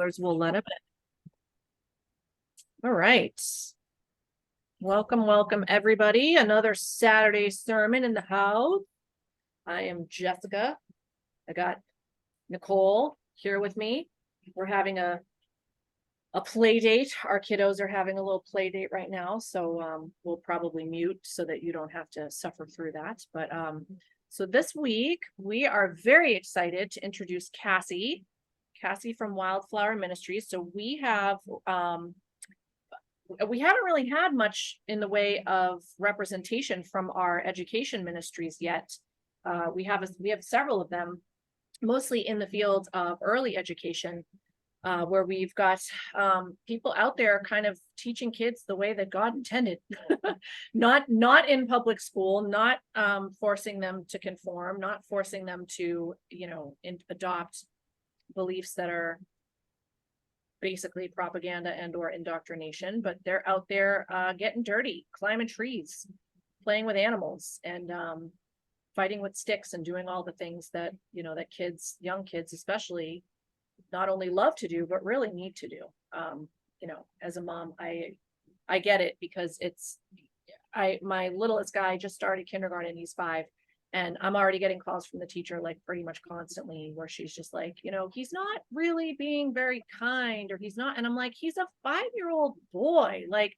We'll let him in. All right. Welcome, everybody. Another Saturday sermon in the house. I am Jessica. I got Nicole here with me. We're having a play date. Our kiddos are having a little play date right now, so we'll probably mute so that you don't have to suffer through that. But so this week we are very excited to introduce Cassie from Wildflower Ministries. So we haven't really had much in the way of representation from our education ministries yet. We have several of them, mostly in the field of early education, where we've got people out there kind of teaching kids the way that God intended, not in public school, not forcing them to conform, not forcing them to, adopt beliefs that are basically propaganda and or indoctrination, but they're out there getting dirty, climbing trees, playing with animals, and fighting with sticks and doing all the things that young kids especially, not only love to do but really need to do. As a mom, I get it, because my littlest guy just started kindergarten. He's 5, and I'm already getting calls from the teacher like pretty much constantly, where she's just like, he's not really being very kind, or he's not. And I'm like, he's a 5-year-old boy, like,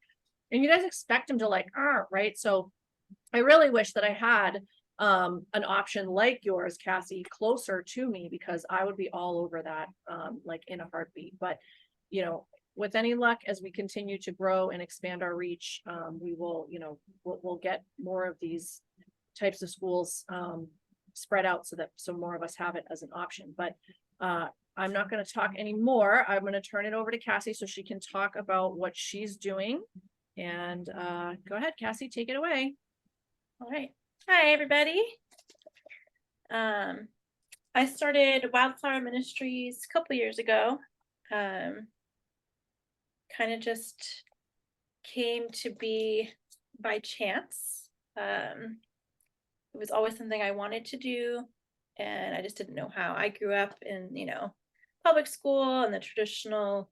and you guys expect him to like, right? So I really wish that I had an option like yours, Cassie, closer to me, because I would be all over that, like in a heartbeat. But with any luck, as we continue to grow and expand our reach, we will, we'll get more of these types of schools spread out, so more of us have it as an option. But I'm not going to talk anymore. I'm going to turn it over to Cassie so she can talk about what she's doing. And go ahead, Cassie, take it away. All right. Hi, everybody. I started Wildflower Ministries a couple years ago. Kind of just came to be by chance. It was always something I wanted to do, and I just didn't know how. I grew up in, public school, and the traditional,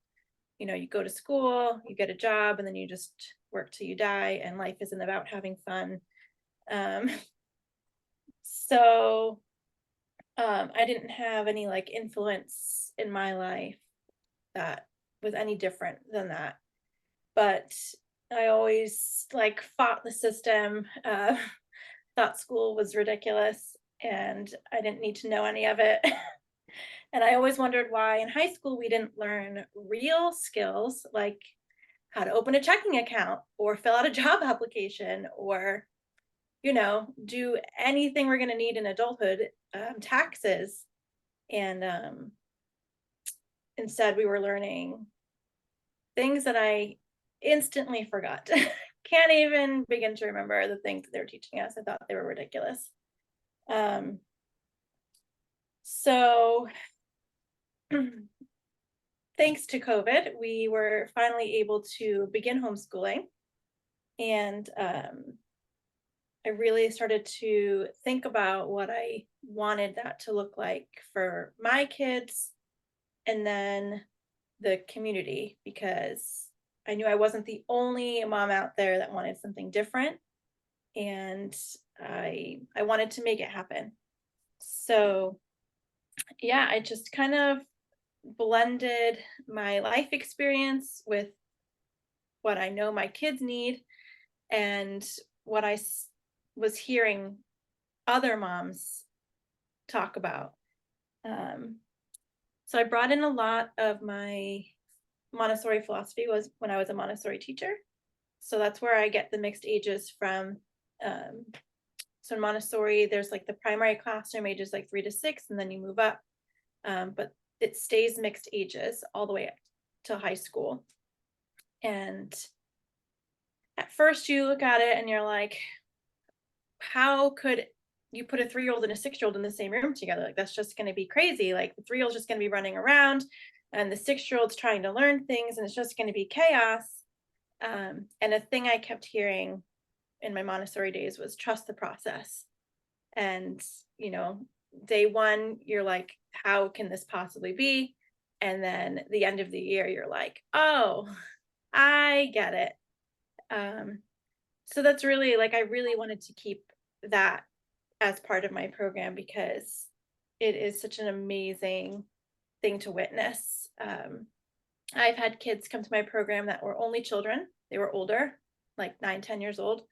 you go to school, you get a job, and then you just work till you die, and life isn't about having fun. So I didn't have any like influence in my life that was any different than that. But I always like fought the system, thought school was ridiculous, and I didn't need to know any of it. And I always wondered why in high school we didn't learn real skills like how to open a checking account or fill out a job application, or do anything we're going to need in adulthood, taxes. And instead we were learning things that I instantly forgot. Can't even begin to remember the things that they were teaching us. I thought they were ridiculous. So thanks to COVID, we were finally able to begin homeschooling. And I really started to think about what I wanted that to look like for my kids and then the community, because I knew I wasn't the only mom out there that wanted something different, and I wanted to make it happen. So yeah, I just kind of blended my life experience with what I know my kids need and what I was hearing other moms talk about. So I brought in a lot of my Montessori philosophy was when I was a Montessori teacher. So that's where I get the mixed ages from. So in Montessori, there's like the primary classroom ages like 3 to 6, and then you move up. But it stays mixed ages all the way up to high school. And at first you look at it and you're like, how could you put a 3-year-old and a 6-year-old in the same room together? Like, that's just going to be crazy. Like, the 3-year-old's just going to be running around, and the 6-year-old's trying to learn things, and it's just going to be chaos. And a thing I kept hearing in my Montessori days was trust the process. And, day one, you're like, how can this possibly be? And then the end of the year, you're like, oh, I get it. So that's really like, I really wanted to keep that as part of my program because it is such an amazing thing to witness. I've had kids come to my program that were only children. They were older, like 9, 10 years old.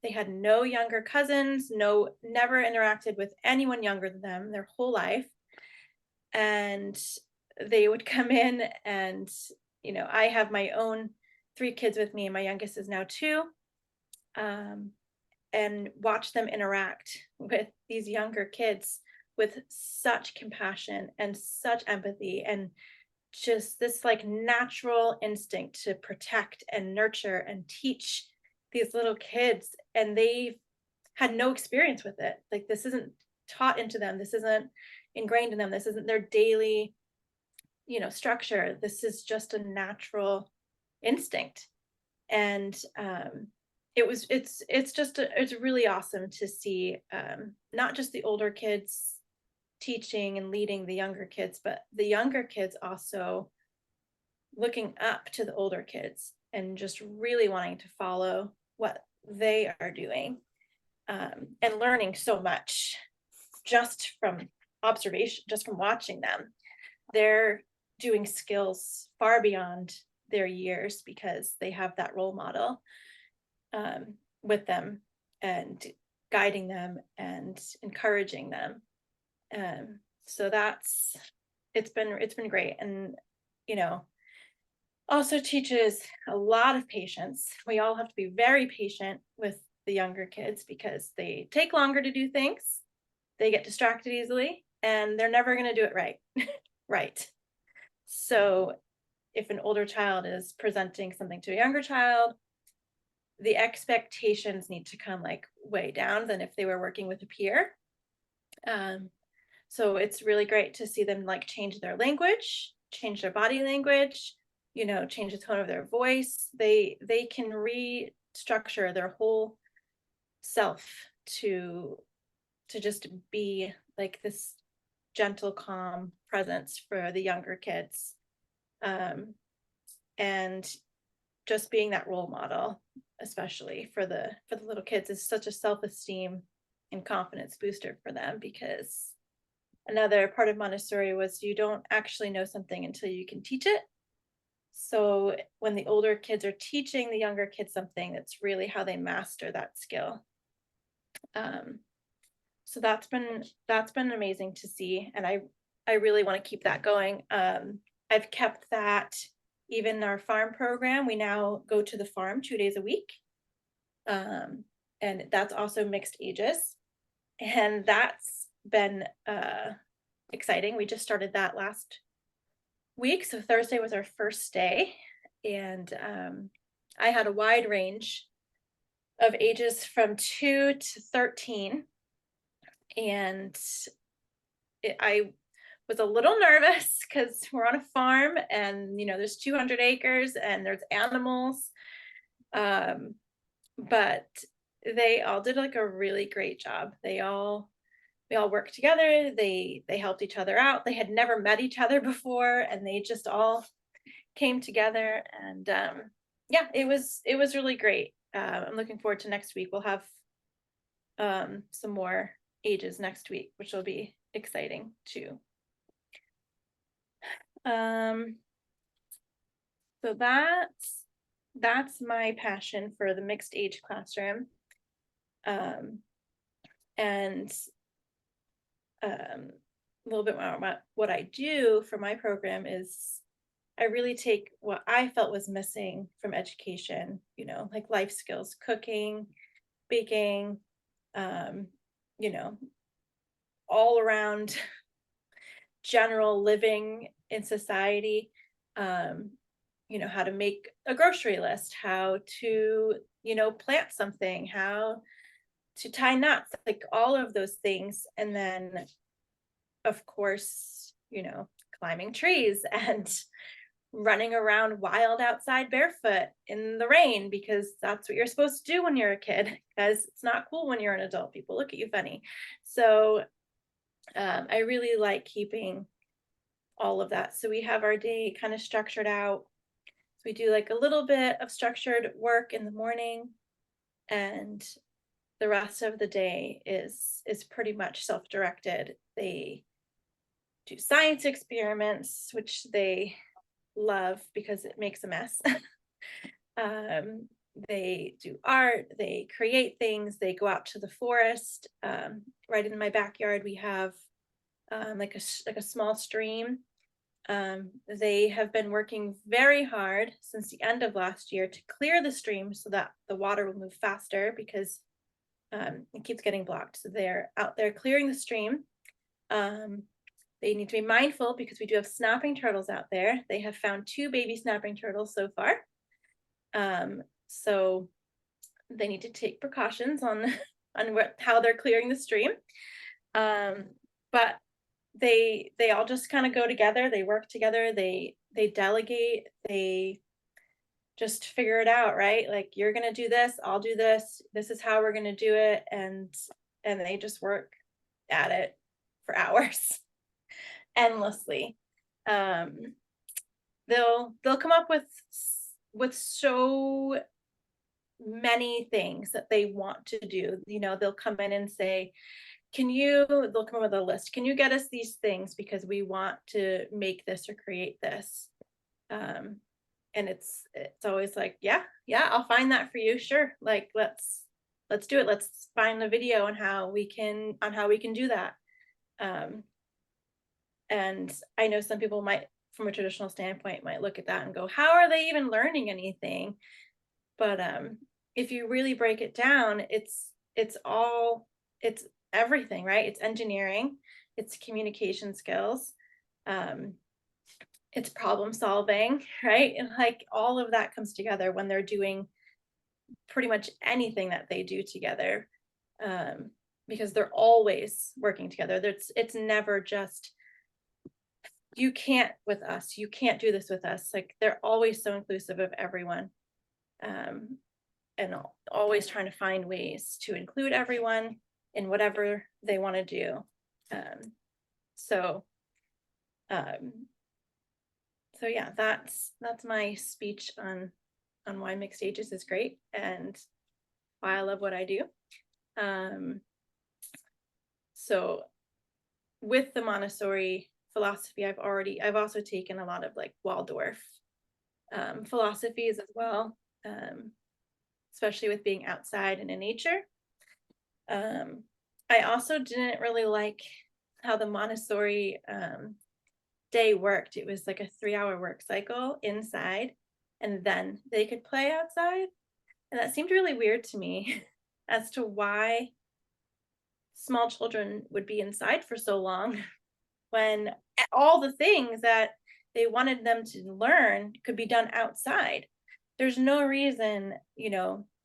They had no younger cousins, never interacted with anyone younger than them their whole life. And they would come in and, I have my own 3 kids with me, and my youngest is now 2. And watch them interact with these younger kids with such compassion and such empathy and just this like natural instinct to protect and nurture and teach these little kids. And they've had no experience with it. Like, this isn't taught into them. This isn't ingrained in them. This isn't their daily, structure. This is just a natural instinct. And it's really awesome to see not just the older kids teaching and leading the younger kids, but the younger kids also looking up to the older kids and just really wanting to follow what they are doing, and learning so much just from observation, just from watching them. They're doing skills far beyond their years because they have that role model with them and guiding them and encouraging them. So it's been great. And, also teaches a lot of patience. We all have to be very patient with the younger kids because they take longer to do things. They get distracted easily and they're never going to do it right. Right. So if an older child is presenting something to a younger child, the expectations need to come like way down than if they were working with a peer. So it's really great to see them like change their language, change their body language, change the tone of their voice. They can restructure their whole self to just be like this gentle, calm presence for the younger kids. And just being that role model, especially for the little kids, is such a self-esteem and confidence booster for them, because another part of Montessori was you don't actually know something until you can teach it. So when the older kids are teaching the younger kids something, that's really how they master that skill. So that's been amazing to see, and I really want to keep that going. I've kept that even in our farm program. We now go to the farm 2 days a week, and that's also mixed ages, and that's been exciting. We just started that last week, so Thursday was our first day, and I had a wide range of ages from 2 to 13, and I was a little nervous because we're on a farm and there's 200 acres and there's animals, but they all did like a really great job. We all worked together. They helped each other out. They had never met each other before, and they just all came together. And yeah, it was really great. I'm looking forward to next week. We'll have some more ages next week, which will be exciting too. So that's my passion for the mixed age classroom. And a little bit more about what I do for my program is I really take what I felt was missing from education, like life skills, cooking, baking, all around general living in society, how to make a grocery list, how to, plant something, how to tie knots, like all of those things. And then, of course, climbing trees and running around wild outside barefoot in the rain, because that's what you're supposed to do when you're a kid, because it's not cool when you're an adult. People look at you funny. So I really like keeping all of that. So we have our day kind of structured out. So we do like a little bit of structured work in the morning, and the rest of the day is pretty much self-directed. They do science experiments, which they love because it makes a mess. They do art, they create things, they go out to the forest. Right in my backyard, we have like a small stream. They have been working very hard since the end of last year to clear the stream so that the water will move faster, because it keeps getting blocked. So they're out there clearing the stream. They need to be mindful because we do have snapping turtles out there. They have found 2 baby snapping turtles so far. So they need to take precautions on how they're clearing the stream. But they all just kind of go together. They work together. They delegate. They just figure it out, right? Like, you're gonna do this, I'll do this. This is how we're gonna do it, and they just work at it for hours, endlessly. They'll come up with so many things that they want to do. They'll come in and say, they'll come up with a list. Can you get us these things because we want to make this or create this? And it's always like, yeah, I'll find that for you. Sure. Like, let's do it. Let's find the video on how we can do that. And I know some people might, from a traditional standpoint, might look at that and go, how are they even learning anything? But if you really break it down, it's everything, right? It's engineering, it's communication skills, it's problem solving, right? And like, all of that comes together when they're doing pretty much anything that they do together, because they're always working together. It's never just, you can't with us, you can't do this with us. Like, they're always so inclusive of everyone, and always trying to find ways to include everyone in whatever they want to do. So yeah, that's my speech on why mixed ages is great and why I love what I do. So with the Montessori philosophy, I've also taken a lot of like Waldorf philosophies as well, especially with being outside and in nature. I also didn't really like how the Montessori day worked. It was like a 3-hour work cycle inside, and then they could play outside. And that seemed really weird to me as to why small children would be inside for so long when all the things that they wanted them to learn could be done outside. There's no reason,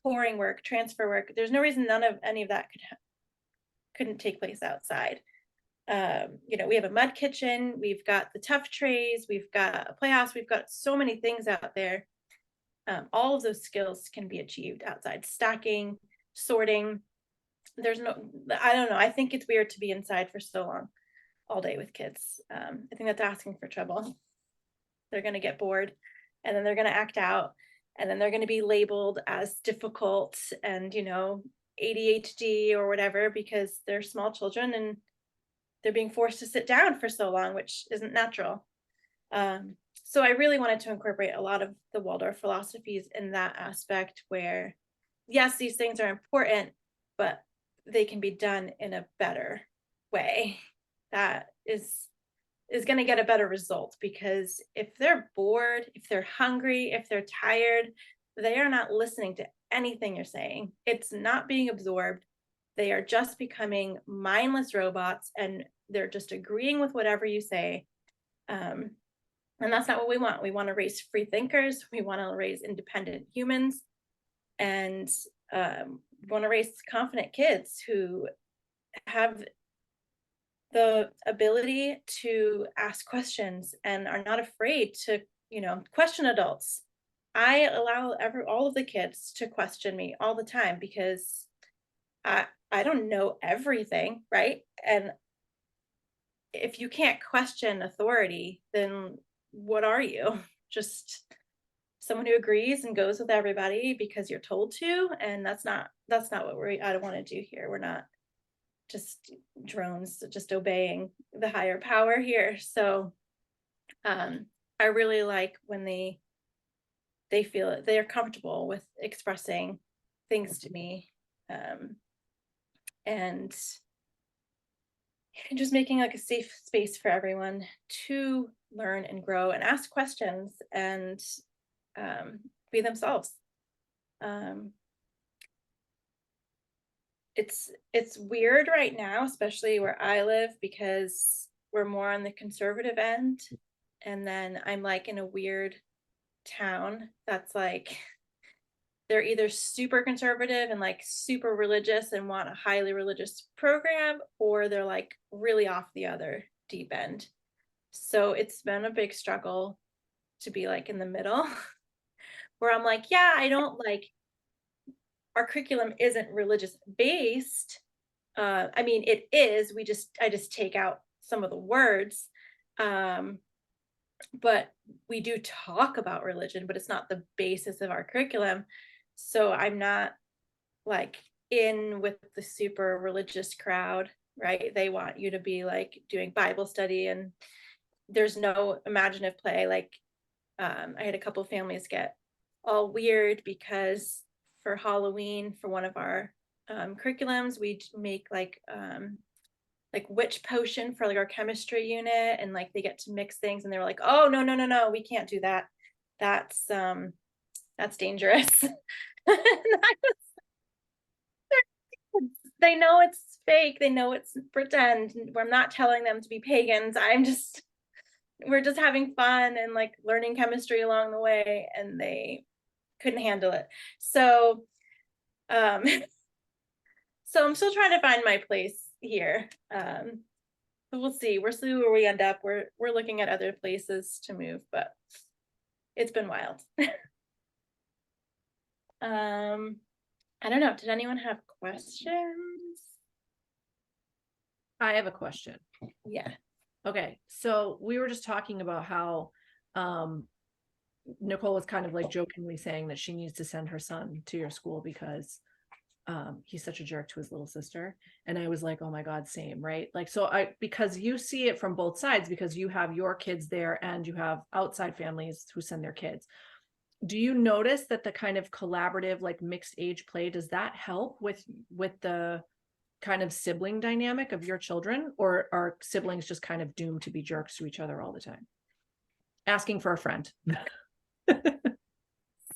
pouring work, transfer work, there's no reason none of any of that couldn't take place outside. We have a mud kitchen, we've got the tough trays, we've got a playhouse, we've got so many things out there. All of those skills can be achieved outside. Stacking, sorting. I don't know. I think it's weird to be inside for so long, all day with kids. I think that's asking for trouble. They're going to get bored, and then they're going to act out, and then they're going to be labeled as difficult and, ADHD or whatever, because they're small children and they're being forced to sit down for so long, which isn't natural. So I really wanted to incorporate a lot of the Waldorf philosophies in that aspect, where yes, these things are important, but they can be done in a better way that is going to get a better result. Because if they're bored, if they're hungry, if they're tired, they are not listening to anything you're saying. It's not being absorbed. They are just becoming mindless robots, and they're just agreeing with whatever you say. And that's not what we want. We want to raise free thinkers. We want to raise independent humans, and we want to raise confident kids who have the ability to ask questions and are not afraid to, question adults. I allow all of the kids to question me all the time, because I don't know everything, right? And if you can't question authority, then what are you? Just someone who agrees and goes with everybody because you're told to, and that's not what I don't want to do here. We're not just drones just obeying the higher power here. So I really like when they feel it, they're comfortable with expressing things to me, um, and just making like a safe space for everyone to learn and grow and ask questions and um, be themselves. Um, it's weird right now, especially where I live, because we're more on the conservative end, and then I'm like in a weird town that's like they're either super conservative and like super religious and want a highly religious program, or they're like really off the other deep end. So it's been a big struggle to be like in the middle where I'm like, yeah, I don't like our curriculum isn't religious based. I mean, it is. I just take out some of the words. Um, but we do talk about religion, but it's not the basis of our curriculum. So I'm not like in with the super religious crowd, right? They want you to be like doing Bible study, and there's no imaginative play. Like I had a couple families get all weird because for Halloween, for one of our curriculums, we make like witch potion for like our chemistry unit, and like they get to mix things, and they were like, oh no, no, no, no, we can't do that. That's dangerous. They know it's fake, they know it's pretend. I'm not telling them to be pagans. We're just having fun and like learning chemistry along the way, and they couldn't handle it. So um so I'm still trying to find my place here. So we'll see where we end up. We're looking at other places to move, but it's been wild. I don't know, did anyone have questions? I have a question. Yeah. Okay, so we were just talking about how Nicole was kind of like jokingly saying that she needs to send her son to your school because he's such a jerk to his little sister. And I was like, oh my God, same, right? Like, so because you see it from both sides, because you have your kids there and you have outside families who send their kids. Do you notice that the kind of collaborative, like mixed age play, does that help with the kind of sibling dynamic of your children, or are siblings just kind of doomed to be jerks to each other all the time? Asking for a friend.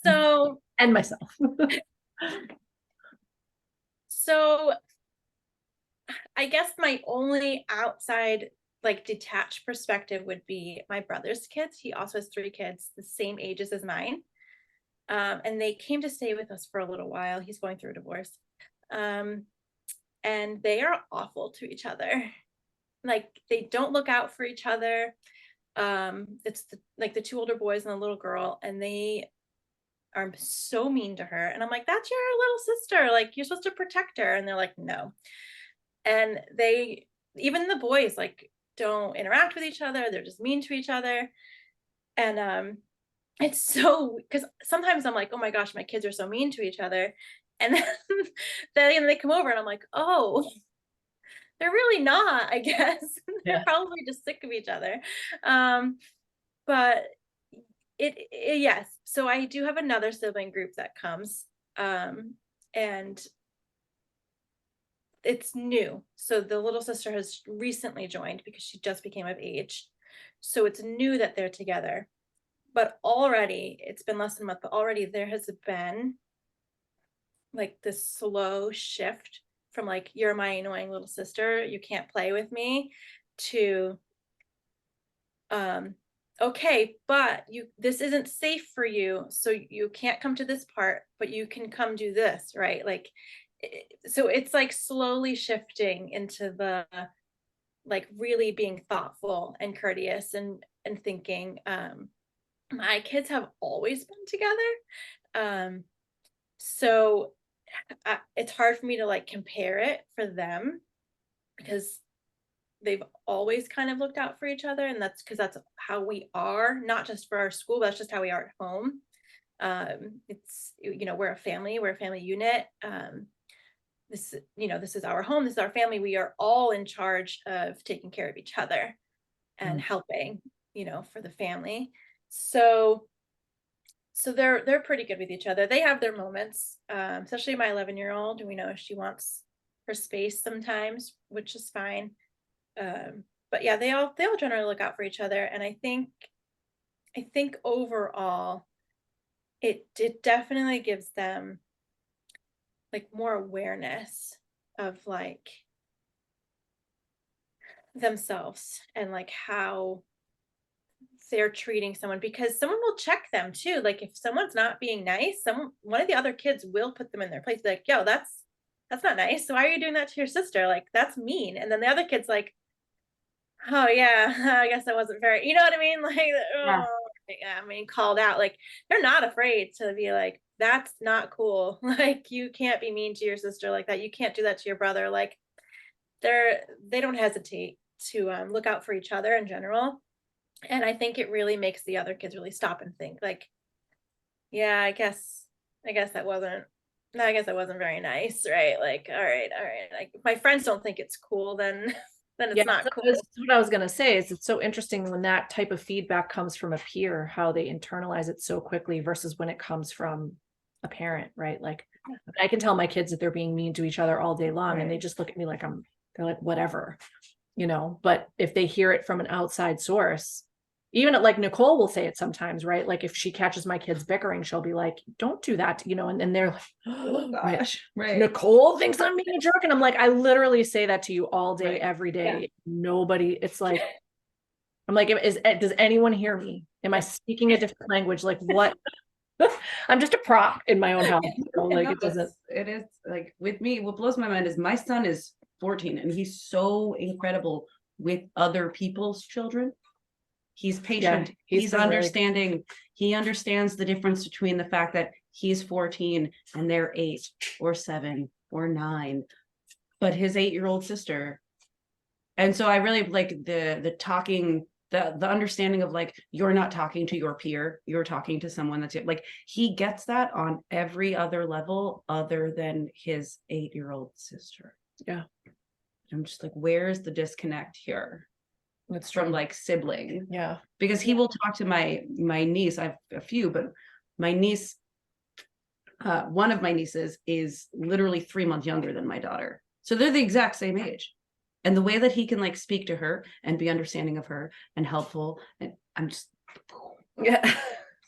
So And myself. so I guess my only outside like detached perspective would be my brother's kids. He also has 3 kids the same ages as mine. And they came to stay with us for a little while. He's going through a divorce. And they are awful to each other. Like they don't look out for each other. It's like the 2 older boys and the little girl, and they are so mean to her. And I'm like, that's your little sister. Like you're supposed to protect her. And they're like, no. And even the boys like don't interact with each other. They're just mean to each other. And it's so, because sometimes I'm like, oh my gosh, my kids are so mean to each other. And then they come over and I'm like, oh, they're really not, I guess. They're probably just sick of each other. But yes. So I do have another sibling group that comes. And it's new. So the little sister has recently joined because she just became of age. So it's new that they're together. But already, it's been less than a month, but already there has been like this slow shift from like, you're my annoying little sister, you can't play with me, to okay, but this isn't safe for you, so you can't come to this part, but you can come do this, right? Like so it's like slowly shifting into the like really being thoughtful and courteous and thinking. My kids have always been together, so it's hard for me to like compare it for them, because they've always kind of looked out for each other, and that's because that's how we are, not just for our school, but that's just how we are at home. It's, we're a family unit. This is our home, this is our family. We are all in charge of taking care of each other and helping, for the family. So they're pretty good with each other. They have their moments, especially my 11-year-old. We know she wants her space sometimes, which is fine. But yeah, they all generally look out for each other. And I think overall, it definitely gives them like more awareness of like themselves and like how they're treating someone, because someone will check them too. Like if someone's not being nice, one of the other kids will put them in their place, like, yo, that's not nice. So why are you doing that to your sister? Like, that's mean. And then the other kid's like, oh yeah, I guess I wasn't very, you know what I mean? Like, oh yeah, I mean, called out. Like, they're not afraid to be like, that's not cool. Like, you can't be mean to your sister like that. You can't do that to your brother. Like, they don't hesitate to look out for each other in general. And I think it really makes the other kids really stop and think like, yeah, I guess that wasn't very nice, right? Like, all right. Like, if my friends don't think it's cool, then it's not cool. That's what I was gonna say. Is it's so interesting when that type of feedback comes from a peer, how they internalize it so quickly versus when it comes from a parent, right? Like, I can tell my kids that they're being mean to each other all day long, and they just look at me like they're like, whatever, but if they hear it from an outside source, even like Nicole will say it sometimes, right? Like if she catches my kids bickering, she'll be like, don't do that, and they're like, oh gosh, right. Nicole thinks I'm being a jerk. And I'm like, I literally say that to you all day, every day. Yeah. Nobody, it's like, I'm like, does anyone hear me? Am I speaking a different language? Like what? I'm just a prop in my own house. Like it is like with me, what blows my mind is my son is 14 and he's so incredible with other people's children. He's patient. Yeah, he's understanding. Really, he understands the difference between the fact that he's 14 and they're 8 or 7 or 9, but his 8-year-old sister. And so I really like the talking, the understanding of like, you're not talking to your peer, you're talking to someone that's like, he gets that on every other level other than his 8-year-old sister. Yeah. I'm just like, where's the disconnect here? It's from like sibling. Yeah. Because he will talk to my niece. I have a few, but my niece, one of my nieces is literally 3 months younger than my daughter. So they're the exact same age. And the way that he can like speak to her and be understanding of her and helpful. And I'm just, yeah.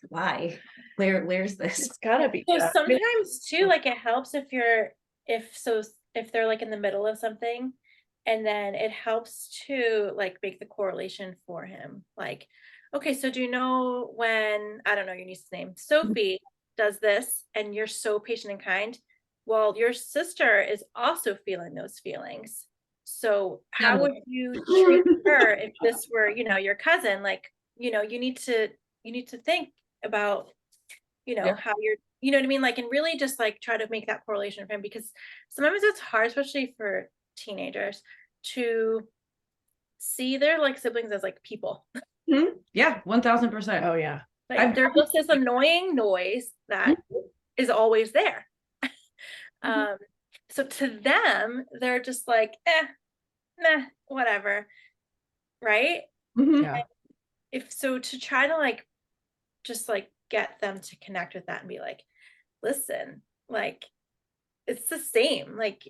Why? Where's this? It's gotta be. So sometimes too, like it helps if they're like in the middle of something. And then it helps to like make the correlation for him. Like, okay, so do you know when, I don't know your niece's name, Sophie does this and you're so patient and kind? Well, your sister is also feeling those feelings. So how would you treat her if this were, your cousin? Like, you need to think about, how you're, you know what I mean? Like, and really just like try to make that correlation for him, because sometimes it's hard, especially for teenagers, to see their like siblings as like people. Yeah, 1000%. Oh yeah. Like they're just this annoying noise that is always there. So to them, they're just like, nah, whatever. Right? Yeah. If so, to try to like just like get them to connect with that and be like, listen, like it's the same, like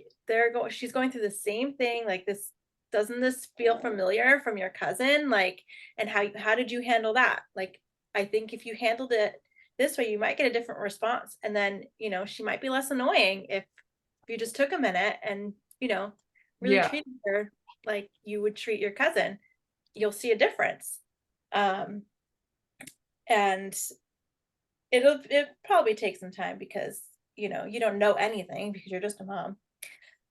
she's going through the same thing, like this, doesn't this feel familiar from your cousin? Like, and how did you handle that? Like, I think if you handled it this way, you might get a different response. And then, she might be less annoying if you just took a minute and, really treated her like you would treat your cousin. You'll see a difference. And it probably takes some time because you don't know anything because you're just a mom.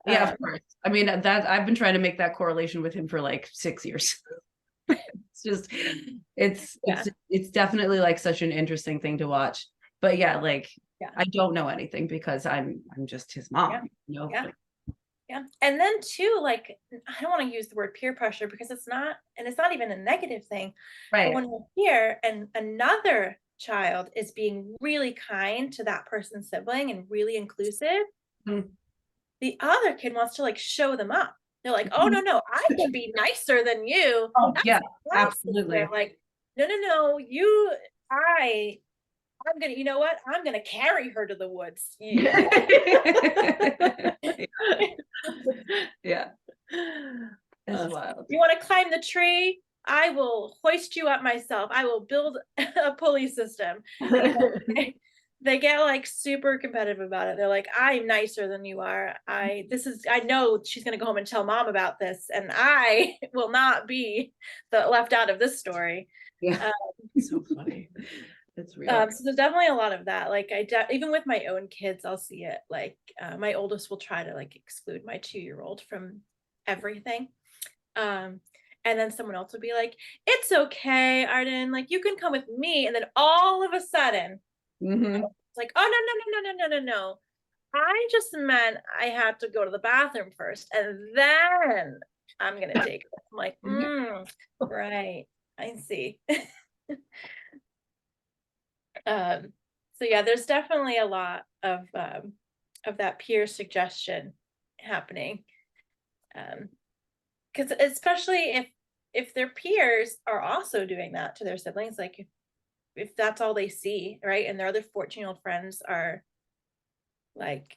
Yeah, of course. I mean, that I've been trying to make that correlation with him for like 6 years. It's just, it's definitely like such an interesting thing to watch. But yeah, like I don't know anything because I'm just his mom. Yeah. Like, Yeah. And then too, like, I don't want to use the word peer pressure because it's not, and it's not even a negative thing. But Right. when we're here and another child is being really kind to that person's sibling and really inclusive, Mm. the other kid wants to like show them up. They're like, oh no, I can be nicer than you. Oh, That's yeah, my absolutely. sister. Like, no, I'm gonna, you know what? I'm gonna carry her to the woods. Yeah, it's Uh, wild. You want to climb the tree? I will hoist you up myself. I will build a pulley system. They get like super competitive about it. They're like, I'm nicer than you are. I know she's gonna go home and tell mom about this, and I will not be the left out of this story. Yeah, so funny. It's real. So there's definitely a lot of that. Like even with my own kids, I'll see it. Like my oldest will try to like exclude my 2-year-old from everything. And then someone else will be like, it's okay, Arden, like you can come with me. And then all of a sudden, Mhm. it's like, oh no. I just meant I had to go to the bathroom first, and then I'm gonna take it. I'm like, right, I see. So yeah, there's definitely a lot of that peer suggestion happening. Because especially if their peers are also doing that to their siblings, like if that's all they see, right? And their other 14-year-old friends are like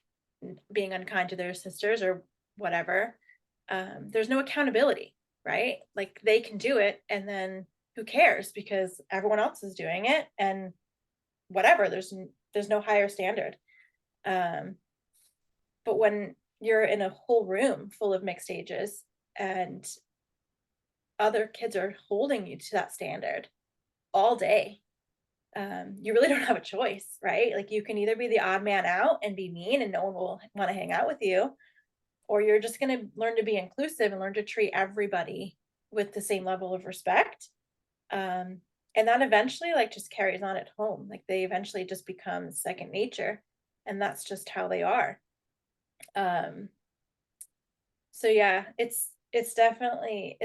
being unkind to their sisters or whatever, there's no accountability, right? Like they can do it and then who cares because everyone else is doing it and whatever, there's no higher standard. But when you're in a whole room full of mixed ages and other kids are holding you to that standard all day, you really don't have a choice, right? Like you can either be the odd man out and be mean and no one will want to hang out with you, or you're just going to learn to be inclusive and learn to treat everybody with the same level of respect. And that eventually like just carries on at home. Like they eventually just become second nature, and that's just how they are. So yeah, it's definitely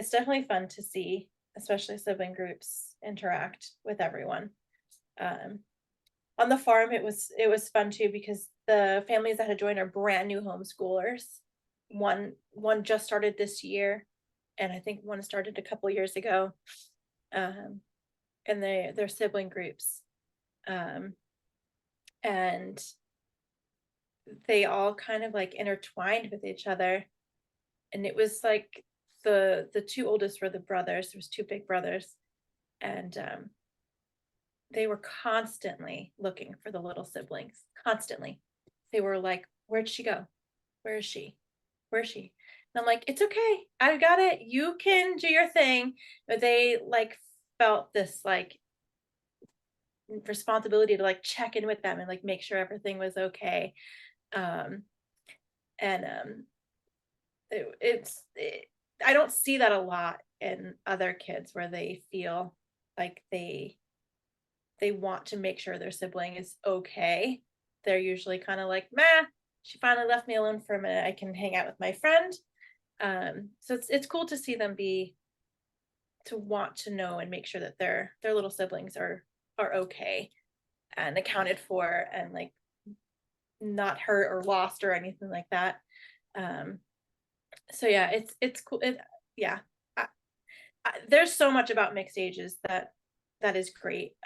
fun to see, especially sibling groups interact with everyone. On the farm, it was fun too because the families that had joined are brand new homeschoolers. One just started this year, and I think one started a couple years ago. And they're sibling groups, and they all kind of like intertwined with each other. And it was like the two oldest were the brothers. There was two big brothers, and they were constantly looking for the little siblings. Constantly, they were like, "Where'd she go? Where is she? Where is she?" And I'm like, "It's okay, I got it. You can do your thing." But they like felt this like responsibility to like check in with them and like make sure everything was okay. Um, and I don't see that a lot in other kids where they feel like they want to make sure their sibling is okay. They're usually kind of like, "Meh, she finally left me alone for a minute. I can hang out with my friend." So it's cool to see them to want to know and make sure that their little siblings are okay and accounted for and like not hurt or lost or anything like that. So yeah, it's cool. Yeah, there's so much about mixed ages that is great.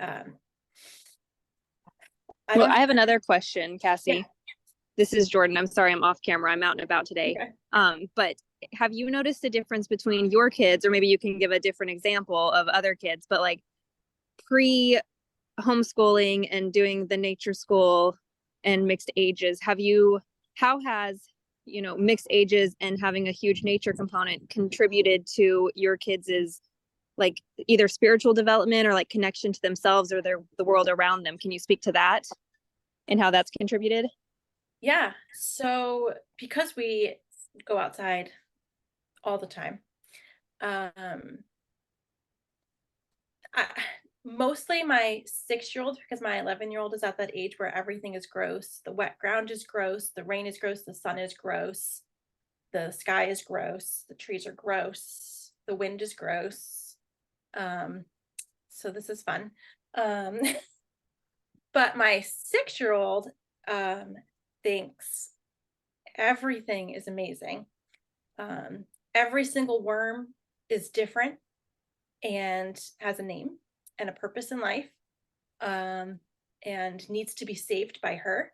Well, I have another question, Cassie. Yeah. This is Jordan. I'm sorry, I'm off camera. I'm out and about today. Okay. But have you noticed a difference between your kids, or maybe you can give a different example of other kids, but like pre homeschooling and doing the nature school and mixed ages, how has, mixed ages and having a huge nature component contributed to your kids' like either spiritual development or like connection to themselves or the world around them? Can you speak to that and how that's contributed? Yeah. So because we go outside all the time, mostly my 6-year-old, because my 11-year-old is at that age where everything is gross. The wet ground is gross. The rain is gross. The sun is gross. the sky is gross, the trees are gross, the wind is gross. So this is fun. But my 6-year-old thinks everything is amazing. Every single worm is different and has a name and a purpose in life, and needs to be saved by her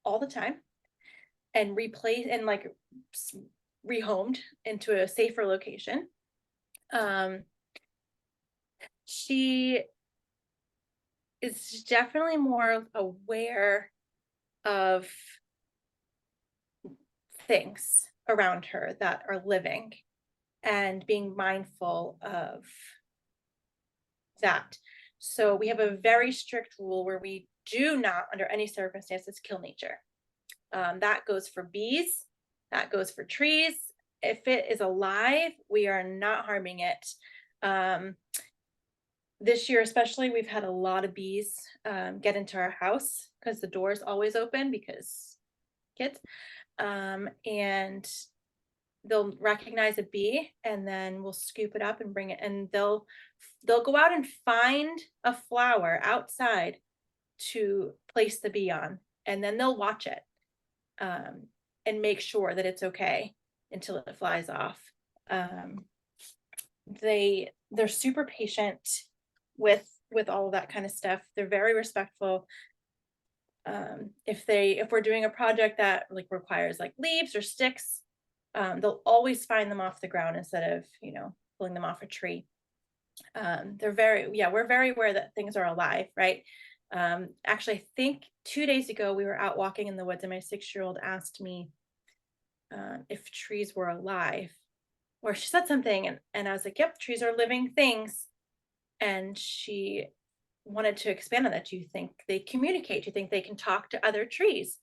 all the time and replaced and like rehomed into a safer location. She is definitely more aware of things around her that are living and being mindful of that. So we have a very strict rule where we do not, under any circumstances, kill nature. That goes for bees, that goes for trees. If it is alive, we are not harming it. This year especially, we've had a lot of bees get into our house because the door is always open because kids. And they'll recognize a bee and then we'll scoop it up and bring it, and they'll go out and find a flower outside to place the bee on, and then they'll watch it and make sure that it's okay until it flies off. They're super patient with all of that kind of stuff. They're very respectful. If we're doing a project that like requires like leaves or sticks, they'll always find them off the ground instead of, pulling them off a tree. We're very aware that things are alive, right? Actually, I think 2 days ago we were out walking in the woods and my 6-year-old asked me if trees were alive, or she said something, and I was like, yep, trees are living things. And she wanted to expand on that. Do you think they communicate? Do you think they can talk to other trees?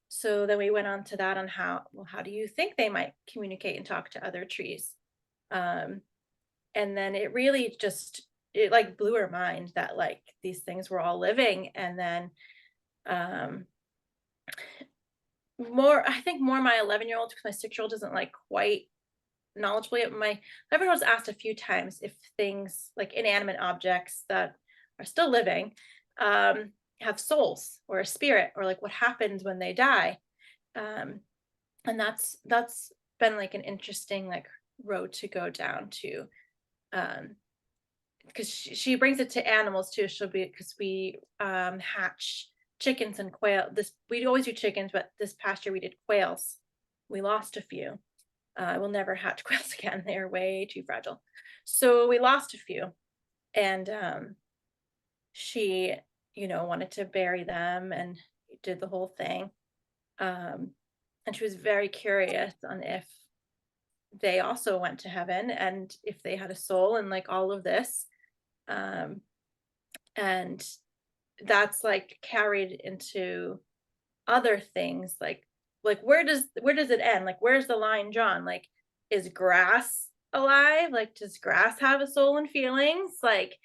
So then we went on to that on how do you think they might communicate and talk to other trees? And then it really it like blew her mind that like these things were all living. And then I think more my 11-year-old, because my 6-year-old isn't like quite knowledgeable yet. My 11-year-old's asked a few times if things like inanimate objects that are still living have souls or a spirit, or like what happens when they die. And that's been like an interesting like road to go down to, because she brings it to animals too. Because we hatch chickens and quail. We always do chickens, but this past year we did quails. We lost a few. We'll never hatch quails again. They're way too fragile. So we lost a few, and she, wanted to bury them and did the whole thing. And she was very curious on if they also went to heaven and if they had a soul and like all of this. And that's like carried into other things, like where does it end? Like, where's the line drawn? Like, is grass alive? Like, does grass have a soul and feelings? Like,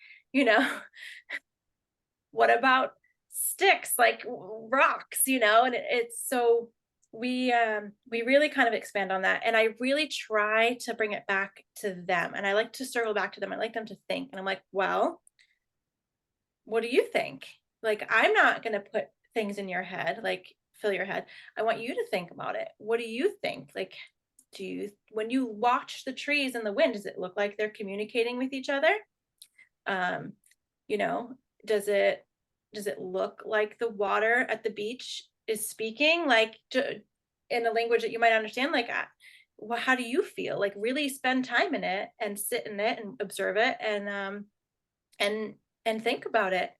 what about sticks, like rocks, and it's so we really kind of expand on that. And I really try to bring it back to them. And I like to circle back to them. I like them to think. And I'm like, well, what do you think? Like, I'm not going to put things in your head, like fill your head. I want you to think about it. What do you think? Like, when you watch the trees and the wind, does it look like they're communicating with each other? Does it look like the water at the beach is speaking, like in a language that you might understand? Like, how do you feel? Like, really spend time in it and sit in it and observe it and think about it.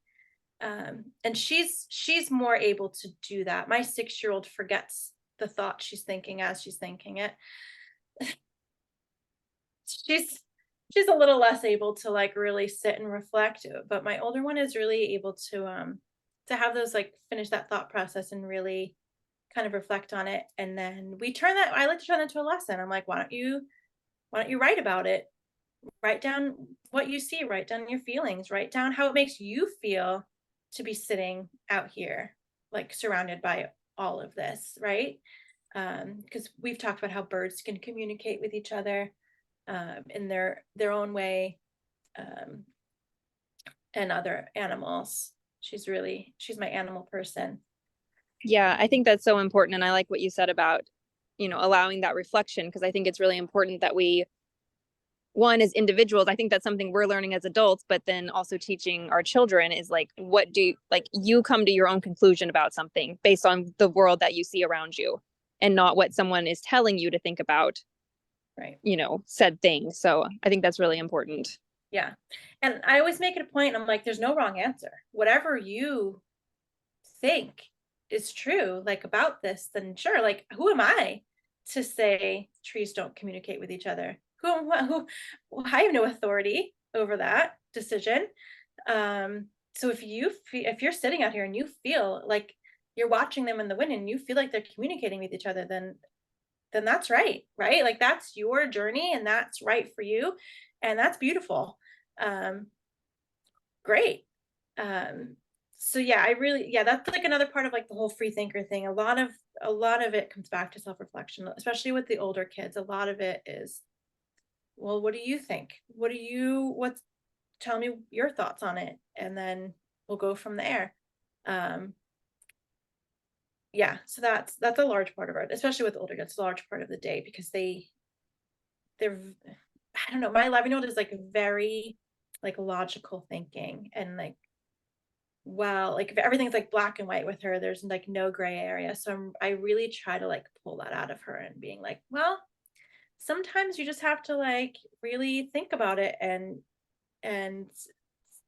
And she's more able to do that. My 6-year-old forgets the thought she's thinking as she's thinking it. She's a little less able to like really sit and reflect, but my older one is really able to have those, like, finish that thought process and really kind of reflect on it. And then I like to turn that into a lesson. I'm like, why don't you write about it? Write down what you see, write down your feelings, write down how it makes you feel to be sitting out here, like surrounded by all of this, right? Because we've talked about how birds can communicate with each other in their own way, and other animals. She's my animal person. Yeah, I think that's so important. And I like what you said about, allowing that reflection, because I think it's really important that we, one, as individuals, I think that's something we're learning as adults, but then also teaching our children is like, you come to your own conclusion about something based on the world that you see around you and not what someone is telling you to think about, Right. Said things. So I think that's really important. Yeah. And I always make it a point. I'm like, there's no wrong answer. Whatever you think is true, like about this, then sure, like who am I to say trees don't communicate with each other? Who I have no authority over that decision. So if you're sitting out here and you feel like you're watching them in the wind and you feel like they're communicating with each other, then that's right? Like that's your journey and that's right for you. And that's beautiful. Great. So yeah, that's like another part of like the whole free thinker thing. A lot of it comes back to self-reflection, especially with the older kids. A lot of it is, well, what do you think? Tell me your thoughts on it, and then we'll go from there. Yeah, so that's a large part of it, especially with older kids, a large part of the day, because they're I don't know, my 11-year-old is like very like logical thinking, and like, well, like if everything's like black and white with her, there's like no gray area. So I really try to like pull that out of her and being like, well, sometimes you just have to like really think about it, and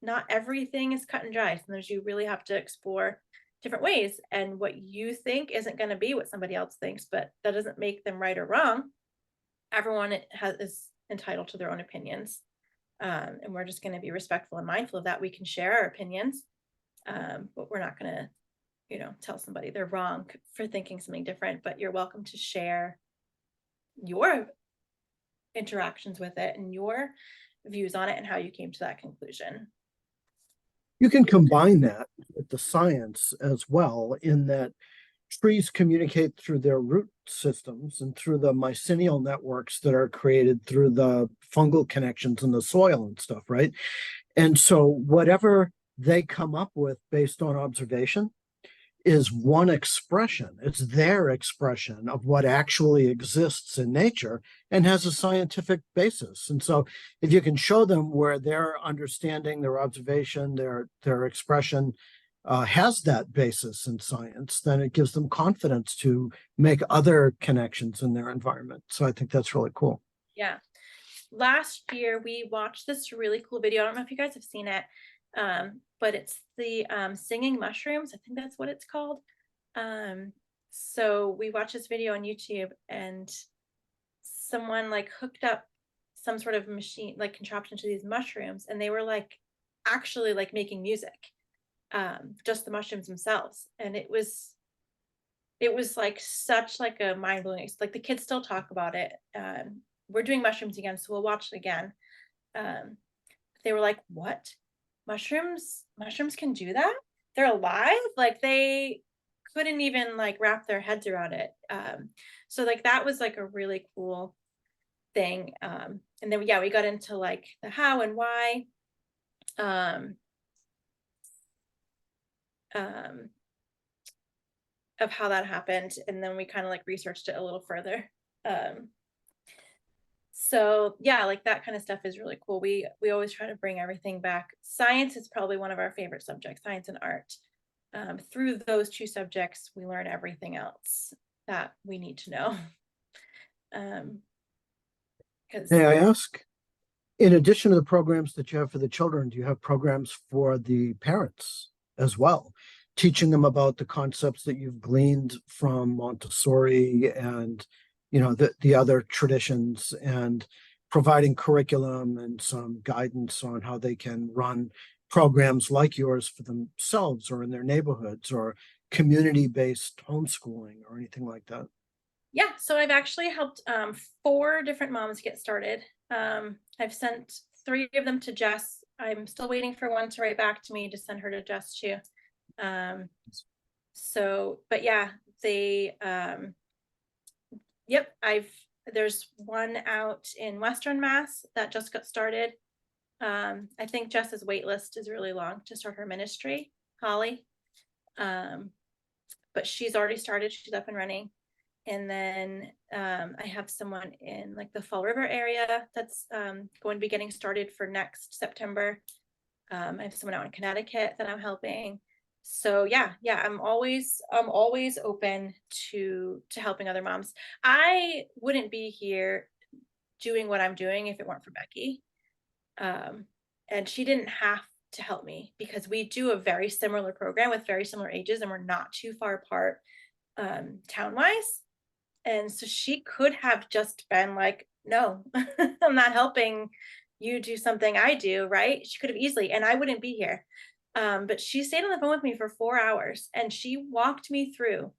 not everything is cut and dry. Sometimes you really have to explore different ways, and what you think isn't going to be what somebody else thinks, but that doesn't make them right or wrong. Everyone is entitled to their own opinions, and we're just going to be respectful and mindful of that. We can share our opinions, but we're not going to tell somebody they're wrong for thinking something different. But you're welcome to share your interactions with it and your views on it and how you came to that conclusion. You can combine that with the science as well, in that trees communicate through their root systems and through the mycelial networks that are created through the fungal connections in the soil and stuff, right? And so whatever they come up with based on observation is one expression. It's their expression of what actually exists in nature and has a scientific basis. And so if you can show them where their understanding, their observation, their expression has that basis in science, then it gives them confidence to make other connections in their environment. So I think that's really cool. Yeah. Last year, we watched this really cool video. I don't know if you guys have seen it, but it's the singing mushrooms. I think that's what it's called. So we watched this video on YouTube, and someone like hooked up some sort of machine, like contraption, to these mushrooms, and they were like actually like making music, just the mushrooms themselves. And it was like such like a mind-blowing, like the kids still talk about it. We're doing mushrooms again, so we'll watch it again. They were like, what? Mushrooms can do that? They're alive? Like they couldn't even like wrap their heads around it. So like that was like a really cool thing. And then we got into like the how and why. Of how that happened, and then we kind of like researched it a little further. So yeah, like that kind of stuff is really cool. We always try to bring everything back. Science is probably one of our favorite subjects, science and art. Through those two subjects, we learn everything else that we need to know. May I ask, in addition to the programs that you have for the children, do you have programs for the parents as well, teaching them about the concepts that you've gleaned from Montessori and the other traditions, and providing curriculum and some guidance on how they can run programs like yours for themselves or in their neighborhoods, or community-based homeschooling or anything like that? Yeah, so I've actually helped 4 different moms get started. I've sent 3 of them to Jess. I'm still waiting for one to write back to me to send her to Jess too. So, but yeah, they Yep, there's one out in Western Mass that just got started. I think Jess's wait list is really long to start her ministry, Holly. But she's already started, she's up and running. And then I have someone in like the Fall River area that's going to be getting started for next September. I have someone out in Connecticut that I'm helping. So yeah, I'm always open to helping other moms. I wouldn't be here doing what I'm doing if it weren't for Becky. And she didn't have to help me because we do a very similar program with very similar ages and we're not too far apart town wise. And so she could have just been like, no, I'm not helping you do something I do, right? She could have easily, and I wouldn't be here. But she stayed on the phone with me for 4 hours and she walked me through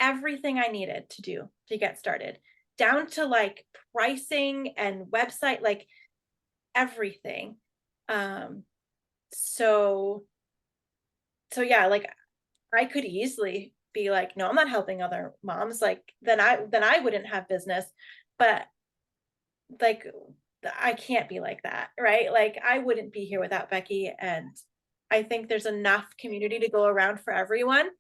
everything I needed to do to get started, down to like pricing and website, like everything. So yeah, like I could easily be like, no, I'm not helping other moms. Like then I wouldn't have business. But like I can't be like that, right? Like I wouldn't be here without Becky. And I think there's enough community to go around for everyone.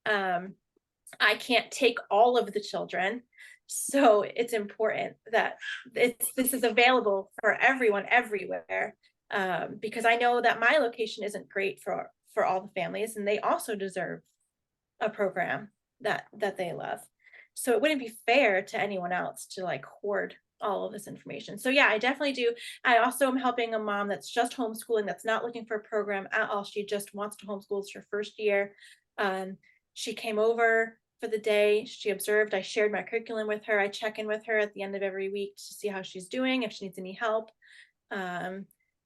I can't take all of the children. So it's important that this is available for everyone everywhere. Because I know that my location isn't great for all the families, and they also deserve a program that they love. So it wouldn't be fair to anyone else to like hoard all of this information. So yeah, I definitely do. I also am helping a mom that's just homeschooling, that's not looking for a program at all. She just wants to homeschool. It's her first year. She came over for the day. She observed. I shared my curriculum with her. I check in with her at the end of every week to see how she's doing, if she needs any help.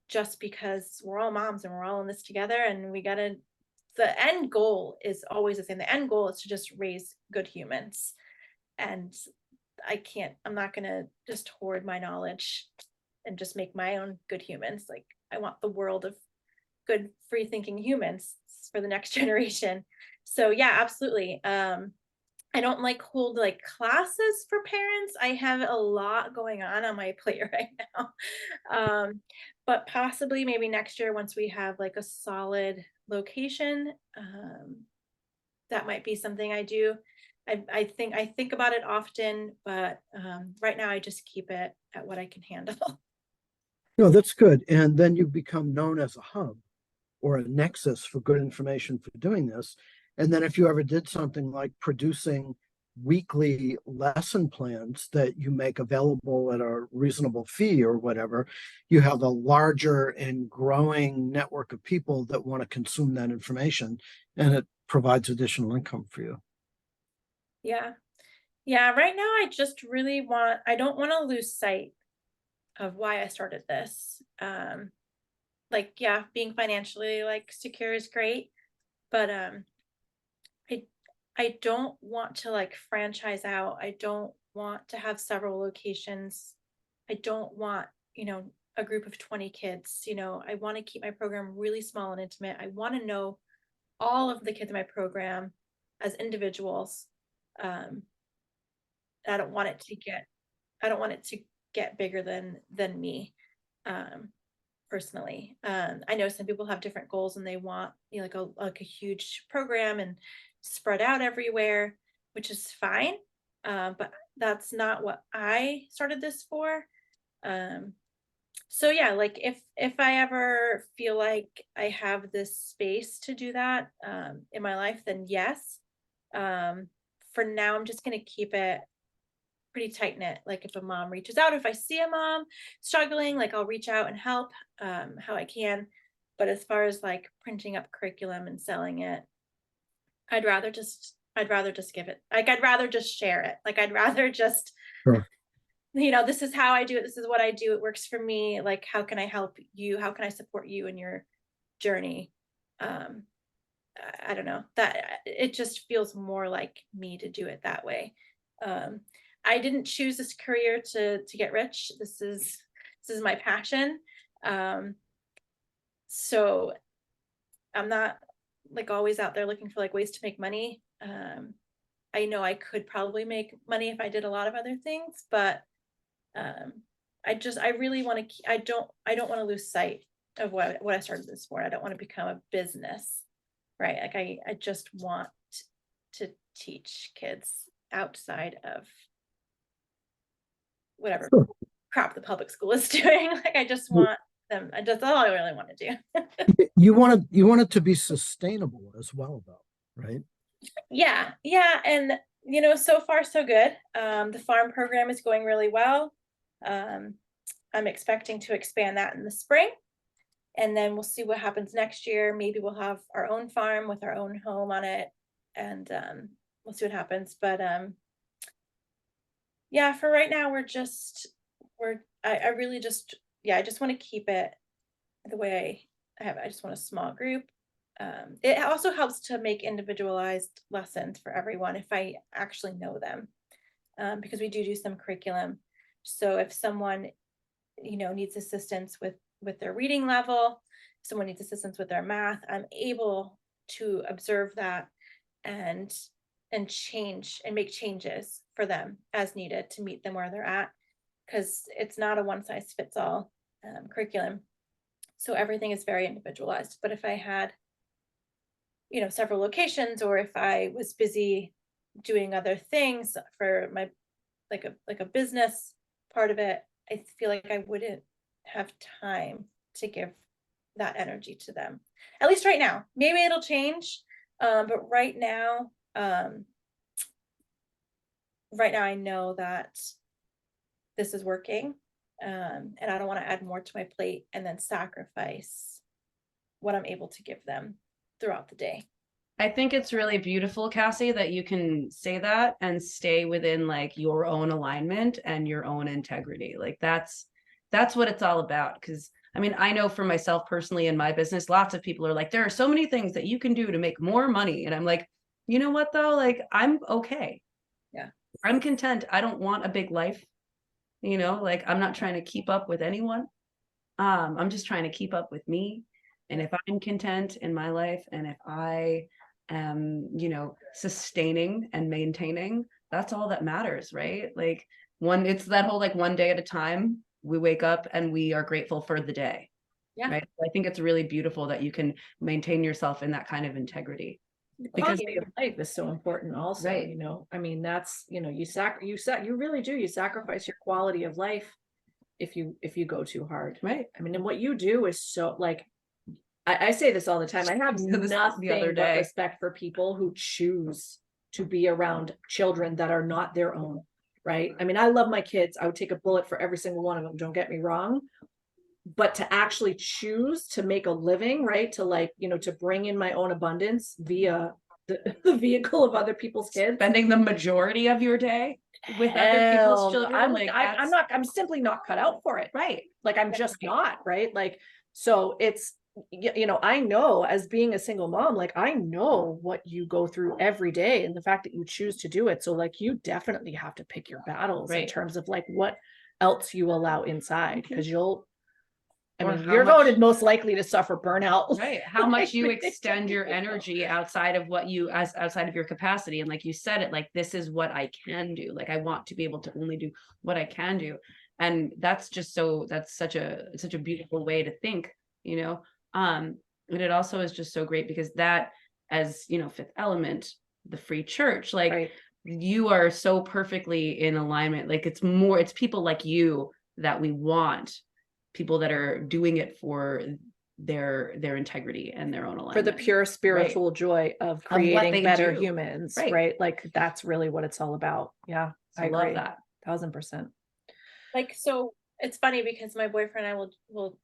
Just because we're all moms and we're all in this together, and the end goal is always the same. The end goal is to just raise good humans. And I'm not going to just hoard my knowledge and just make my own good humans. Like I want the world of good, free thinking humans for the next generation. So yeah, absolutely. I don't like hold like classes for parents. I have a lot going on my plate right now. But possibly maybe next year, once we have like a solid location, that might be something I do. I think about it often, but right now I just keep it at what I can handle. No, that's good. And then you become known as a hub or a nexus for good information for doing this. And then if you ever did something like producing weekly lesson plans that you make available at a reasonable fee or whatever, you have a larger and growing network of people that want to consume that information, and it provides additional income for you. Yeah. Right now, I just really I don't want to lose sight of why I started this. Like, yeah, being financially like secure is great, but I don't want to like franchise out. I don't want to have several locations. I don't want, a group of 20 kids. I want to keep my program really small and intimate. I want to know all of the kids in my program as individuals. I don't want it to get bigger than me. Personally, I know some people have different goals and they want like a huge program and spread out everywhere, which is fine. But that's not what I started this for. So yeah, like if I ever feel like I have this space to do that in my life, then yes. For now, I'm just gonna keep it pretty tight knit. Like if a mom reaches out, if I see a mom struggling, like I'll reach out and help how I can. But as far as like printing up curriculum and selling it, I'd rather just give it. Like I'd rather just share it. Like I'd rather just, Sure. This is how I do it. This is what I do. It works for me. Like, how can I help you? How can I support you in your journey? I don't know, that it just feels more like me to do it that way. I didn't choose this career to get rich. This is my passion. So I'm not like always out there looking for like ways to make money. I know I could probably make money if I did a lot of other things, but I really want to, I don't want to lose sight of what I started this for. I don't want to become a business, right? Like I just want to teach kids outside of whatever Sure. crap the public school is doing. Like I just want them, that's all I really want to do. You want it to be sustainable as well, though, right? Yeah. And so far so good. The farm program is going really well. I'm expecting to expand that in the spring, and then we'll see what happens next year. Maybe we'll have our own farm with our own home on it, and we'll see what happens. But yeah, for right now, I really just, I just want to keep it the way I have. I just want a small group. It also helps to make individualized lessons for everyone if I actually know them, because we do some curriculum. So if someone, needs assistance with their reading level, someone needs assistance with their math, I'm able to observe that and change and make changes for them as needed to meet them where they're at, because it's not a one size fits all curriculum. So everything is very individualized. But if I had, several locations, or if I was busy doing other things for my, like a business part of it, I feel like I wouldn't have time to give that energy to them. At least right now. Maybe it'll change. But right now I know that this is working. And I don't want to add more to my plate and then sacrifice what I'm able to give them throughout the day. I think it's really beautiful, Cassie, that you can say that and stay within like your own alignment and your own integrity. Like that's what it's all about. Because I mean, I know for myself personally in my business, lots of people are like, there are so many things that you can do to make more money. And I'm like, you know what though? Like, I'm okay. Yeah. I'm content. I don't want a big life. Like I'm not trying to keep up with anyone. I'm just trying to keep up with me. And if I'm content in my life, and if I am, sustaining and maintaining, that's all that matters, right? Like it's that whole like one day at a time. We wake up and we are grateful for the day. Yeah. Right. I think it's really beautiful that you can maintain yourself in that kind of integrity. Because life is so important also, right. I mean, that's, you really do, you sacrifice your quality of life if you go too hard. Right. I mean, and what you do is so like, I say this all the time. I have nothing but respect for people who choose to be around children that are not their own. Right. I mean, I love my kids. I would take a bullet for every single one of them. Don't get me wrong. But to actually choose to make a living, right, to like, to bring in my own abundance via the vehicle of other people's kids, spending the majority of your day with other people's children, I'm simply not cut out for it, right? Like I'm just not, right? Like, so it's, I know, as being a single mom, like I know what you go through every day, and the fact that you choose to do it. So like you definitely have to pick your battles in terms of like what else you allow inside, because you're voted most likely to suffer burnout. Right. How much you extend your energy outside of outside of your capacity. And like you said it, like, this is what I can do. Like, I want to be able to only do what I can do. And that's such a beautiful way to think, and it also is just so great because that, as Fifth Element, the free church, like you are so perfectly in alignment. Like it's people like you that we want, people that are doing it for their integrity and their own alignment, for the pure spiritual joy of creating better humans, right? Like that's really what it's all about. Yeah, I love that 1000%. Like, so it's funny because my boyfriend and I will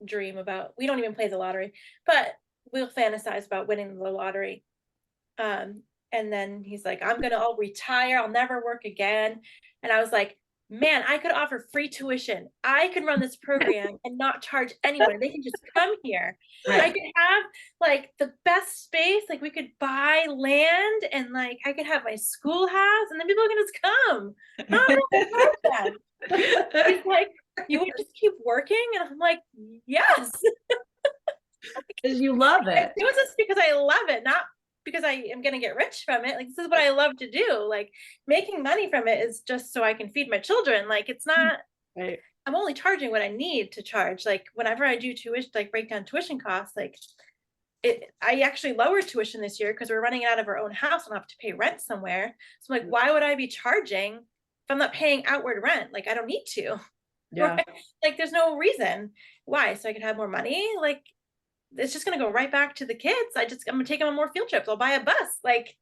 dream about, we don't even play the lottery, but we'll fantasize about winning the lottery. And then he's like, I'll retire, I'll never work again. And I was like, man, I could offer free tuition. I could run this program and not charge anyone. They can just come here. Right. I could have like the best space. Like we could buy land and like I could have my schoolhouse and then people can just come. He's like, you would just keep working? And I'm like, yes. Because you love it. It was just because I love it, not because I am going to get rich from it. Like, this is what I love to do. Like, making money from it is just so I can feed my children. Like, it's not, Right. I'm only charging what I need to charge. Like, whenever I do tuition, like break down tuition costs, like I actually lowered tuition this year because we're running it out of our own house and I have to pay rent somewhere. So I'm like, why would I be charging if I'm not paying outward rent? Like, I don't need to. Yeah. Like, there's no reason why. So I can have more money. Like, it's just gonna go right back to the kids. I'm gonna take them on more field trips. I'll buy a bus. Like,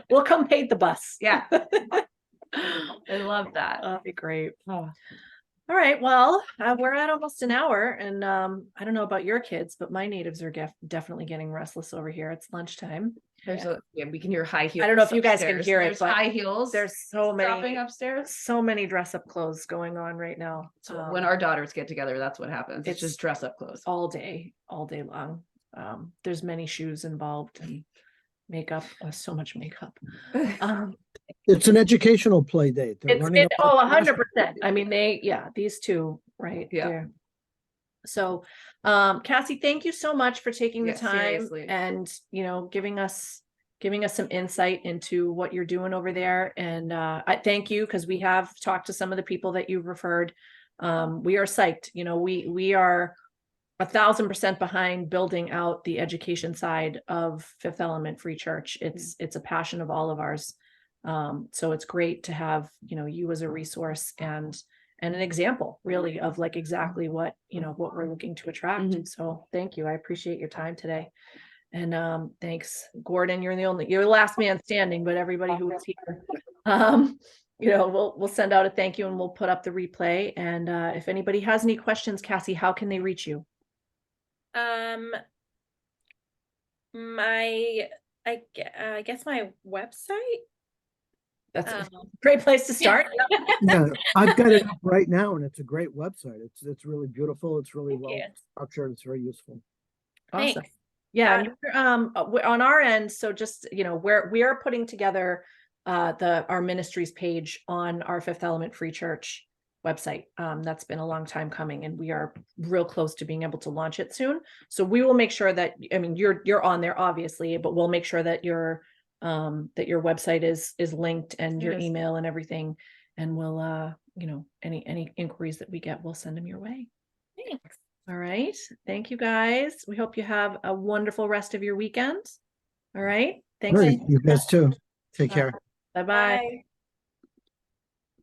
We'll come paint the bus. Yeah. I love that. That'd be great. Oh. All right. Well, we're at almost an hour, and I don't know about your kids, but my natives are definitely getting restless over here. It's lunchtime. There's we can hear high heels. I don't know if you guys can upstairs. hear it, There's but high heels. There's so stopping many upstairs. so many dress up clothes going on right now. So when our daughters get together, that's what happens. It's it's just dress up clothes. all day long. There's many shoes involved and makeup. So much makeup. It's an educational play date. They're learning about 100%. I mean, these two, right? Yeah. there. So, Cassie, thank you so much for taking the Yeah, time seriously. and, giving us some insight into what you're doing over there. And I thank you because we have talked to some of the people that you've referred. We are psyched. We are 1,000% behind building out the education side of Fifth Element Free Church. It's a passion of all of ours. So it's great to have, you as a resource and an example really of like exactly what we're looking to attract. Mhm. So thank you. I appreciate your time today. And thanks, Gordon. You're the last man standing, but everybody who was here, we'll send out a thank you and we'll put up the replay. And if anybody has any questions, Cassie, how can they reach you? I guess my website. That's a great place to start. Yeah, I've got it up right now, and it's a great website. It's really beautiful. It's really Thank well you. structured. It's very useful. Awesome. Thanks. Yeah, and on our end, so just we are putting together our ministries page on our Fifth Element Free Church website. That's been a long time coming, and we are real close to being able to launch it soon. So we will make sure that you're on there obviously, but we'll make sure that your website is linked and your email and everything, and we'll any inquiries that we get, we'll send them your way. Thanks. All right. Thank you guys. We hope you have a wonderful rest of your weekend. All right. Thanks. Great. You guys too. Take care. Bye-bye. Bye.